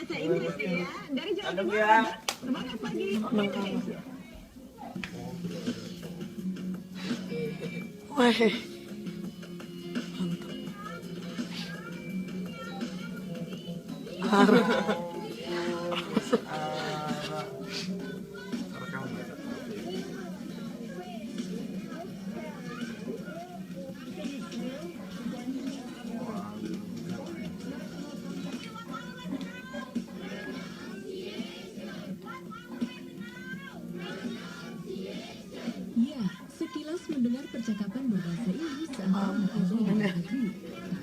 bahasa Inggris ya. Dari Jawa Timur. Semangat pagi. Wah. Mantap. Ya, sekilas mendengar percakapan berbahasa Inggris seakan ada di luar negeri.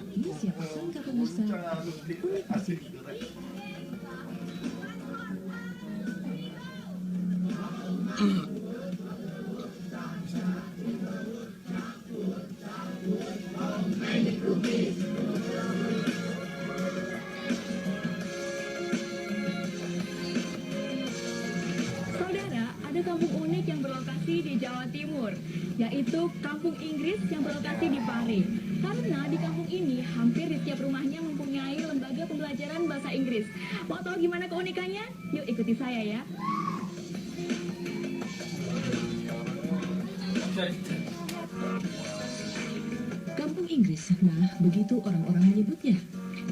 Tapi siapa sangka pemirsa, unik di sini. Saudara, ada kampung unik yang berlokasi di Jawa Timur, yaitu Kampung Inggris yang berlokasi di Pare. Karena di kampung ini, hampir di setiap rumahnya mempunyai lembaga pembelajaran bahasa Inggris. Mau tahu gimana keunikannya? Yuk ikuti saya ya. Kampung Inggris, nah begitu orang-orang menyebutnya.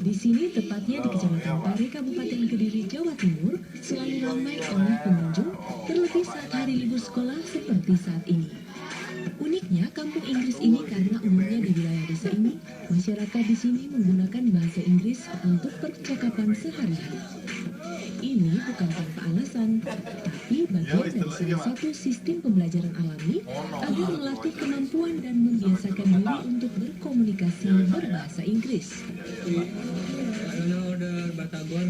Di sini, tepatnya di Kecamatan Pare, Kabupaten Kediri, Jawa Timur, selalu ramai oleh pengunjung, terlebih saat hari libur sekolah seperti saat ini. Uniknya, Kampung Inggris ini karena umumnya di wilayah desa ini, masyarakat di sini menggunakan bahasa Inggris untuk percakapan sehari-hari. Ini bukan tanpa alasan, tapi bagian dari salah satu sistem pembelajaran alami agar melatih kemampuan dan membiasakan diri untuk berkomunikasi berbahasa Inggris. Order batagor.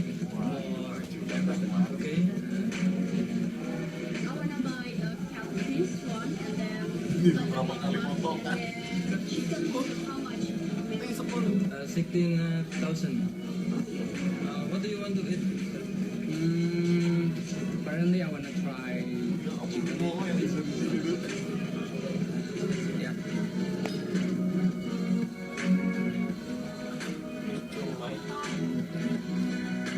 Oke. I wanna buy a this one and then chicken book. How much? 16,000. What do you want to eat? Apparently I wanna try chicken. Yeah.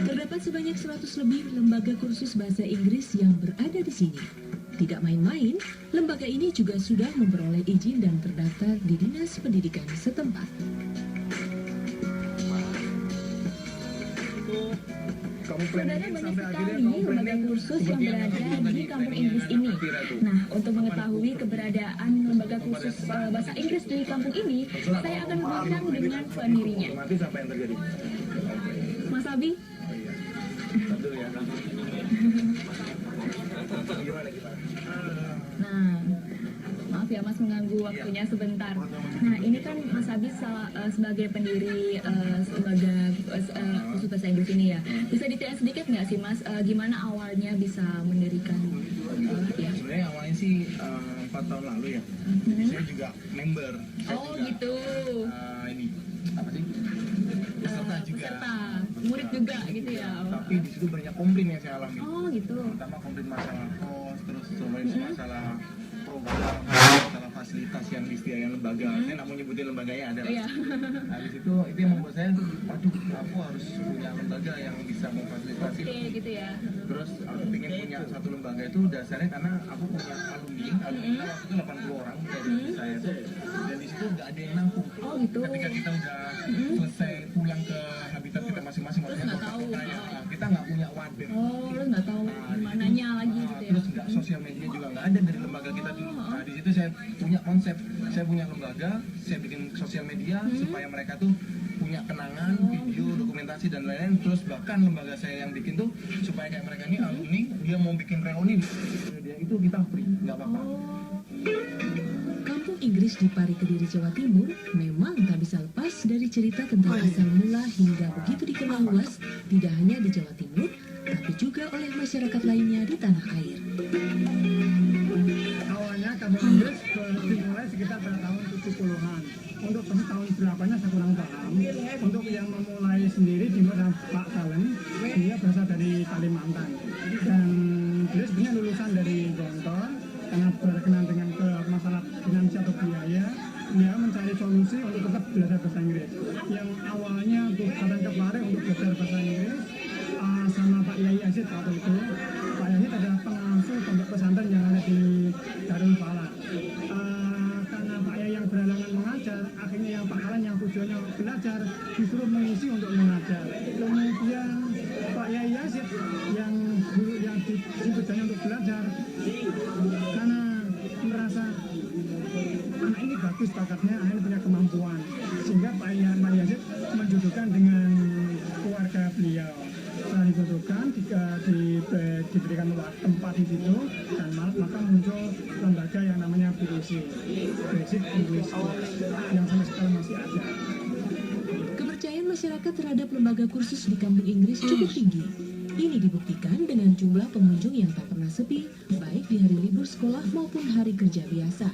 Terdapat sebanyak 100 lebih lembaga kursus bahasa Inggris yang berada di sini. Tidak main-main, lembaga ini juga sudah memperoleh izin dan terdaftar di Dinas Pendidikan setempat. Saudara, banyak sekali lembaga kursus yang berada di Kampung Inggris ini. Nah, untuk mengetahui keberadaan lembaga kursus bahasa Inggris di kampung ini, saya akan berbincang dengan pendirinya. Apa yang terjadi? Mas Abi, nah, maaf ya Mas mengganggu waktunya sebentar. Nah, ini kan Mas Abi sebagai pendiri lembaga kursus bahasa Inggris ini ya. Bisa detail sedikit nggak sih Mas, gimana awalnya bisa mendirikan? Ya. Sebenarnya awalnya sih 4 tahun lalu ya. Saya juga member. Saya Oh juga, gitu. Ini apa sih? Peserta juga. Peserta, murid juga gitu ya. Tapi di situ banyak komplain yang saya alami. Oh gitu. Terutama komplain masalah kos, terus masalah program, masalah fasilitas yang disediakan lembaga. Saya nggak mau nyebutin lembaganya ada. Iya. Habis itu yang membuat saya, waduh, aku harus punya lembaga yang bisa memfasilitasi. Oke gitu ya. Terus aku ingin punya satu lembaga itu dasarnya karena aku punya alumni waktu itu 80 orang dari saya itu, dan di situ nggak ada yang nampung. Oh gitu. Ketika kita udah selesai pulang ke habitat kita masing-masing, Terus nggak tahu. kita nggak punya wadah. Oh, lu nggak tahu mananya lagi gitu ya. Terus nggak sosial media juga nggak ada dari lembaga kita dulu. Nah di situ saya punya konsep, saya punya lembaga, saya bikin sosial media supaya mereka tuh punya kenangan, video, dokumentasi dan lain-lain. Terus bahkan lembaga saya yang bikin tuh supaya kayak mereka ini alumni, dia mau bikin reuni, dia itu kita free, nggak apa-apa. Kampung Inggris di Pare, Kediri, Jawa Timur memang tak bisa lepas dari cerita tentang asal mula hingga begitu dikenal luas tidak hanya di Jawa Timur, tapi juga oleh masyarakat lainnya di tanah air. Awalnya Kampung Inggris dimulai sekitar pada tahun 70-an. Untuk tahun berapanya saya kurang paham. Untuk yang memulai sendiri dimulai Pak Salem, dia berasal dari Kalimantan. Dan dia sebenarnya lulusan dari Gontor, karena berkenan dengan masalah finansial atau biaya, dia mencari solusi untuk tetap belajar bahasa Inggris. Yang awalnya untuk datang ke Pare untuk belajar bahasa Inggris, Yazid waktu itu. Pak Yazid adalah pengasuh pondok pesantren yang ada di Darul Falah. Karena Pak Yai yang berhalangan mengajar, akhirnya yang Pak Halan yang tujuannya belajar disuruh mengisi untuk mengajar. Kemudian Pak Yai Yazid yang dulu yang tujuannya untuk belajar, karena merasa anak ini bagus bakatnya, anak ini punya kemampuan, sehingga Pak Yazid menjodohkan dengan keluarga beliau. Setelah dijodohkan, diberikan tempat di situ, dan maka muncul lembaga yang namanya BEC, Basic English Course, yang sampai sekarang masih ada. Kepercayaan masyarakat terhadap lembaga kursus di Kampung Inggris cukup tinggi. Ini dibuktikan dengan jumlah pengunjung yang tak pernah sepi, baik di hari libur sekolah maupun hari kerja biasa.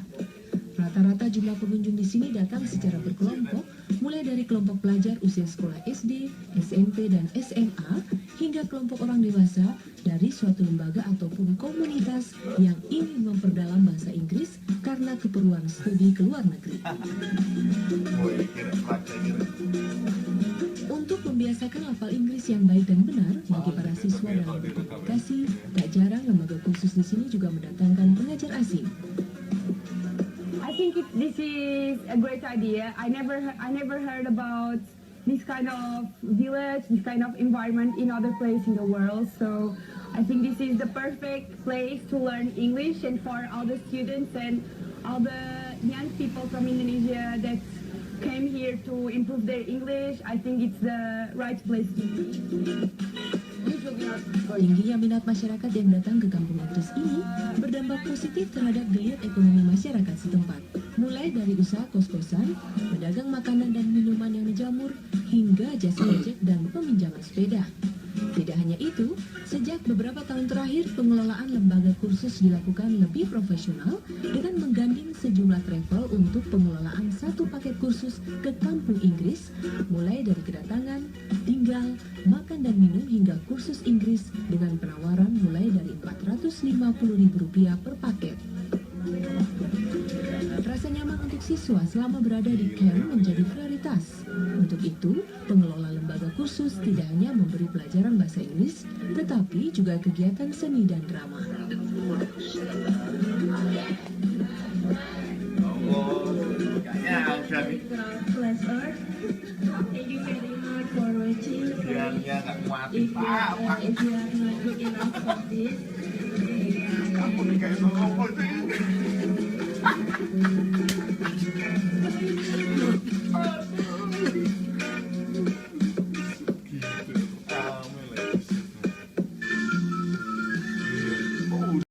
Rata-rata jumlah pengunjung di sini datang secara berkelompok, mulai dari kelompok pelajar usia sekolah SD, SMP, dan SMA, hingga kelompok orang dewasa dari suatu lembaga ataupun komunitas yang ingin memperdalam bahasa Inggris karena keperluan studi ke luar negeri. Untuk membiasakan lafal Inggris yang baik dan benar bagi para siswa dalam berkomunikasi, tak jarang lembaga kursus di sini juga mendatangkan pengajar asing. I think this is a great idea. I never heard about this kind of village, this kind of environment in other places in the world. So I think this is the perfect place to learn English, and for all the students and all the young people from Indonesia that came here to improve their English, I think it's the right place to be. Tingginya minat masyarakat yang datang ke Kampung Inggris ini berdampak positif terhadap geliat ekonomi masyarakat setempat. Mulai dari usaha kos-kosan, pedagang makanan dan minuman yang menjamur, hingga jasa ojek dan peminjaman sepeda. Tidak hanya itu, sejak beberapa tahun terakhir pengelolaan lembaga kursus dilakukan lebih profesional dengan menggandeng sejumlah travel untuk pengelolaan satu paket kursus ke Kampung Inggris, mulai dari kedatangan, tinggal, makan dan minum hingga kursus Inggris dengan penawaran mulai dari Rp450.000 per paket. Rasa nyaman untuk siswa selama berada di camp menjadi prioritas. Untuk itu, pengelola lembaga kursus tidak hanya memberi pelajaran bahasa Inggris, tetapi juga kegiatan seni dan drama. Thank you very much for watching. If you are not good enough for this, Kamu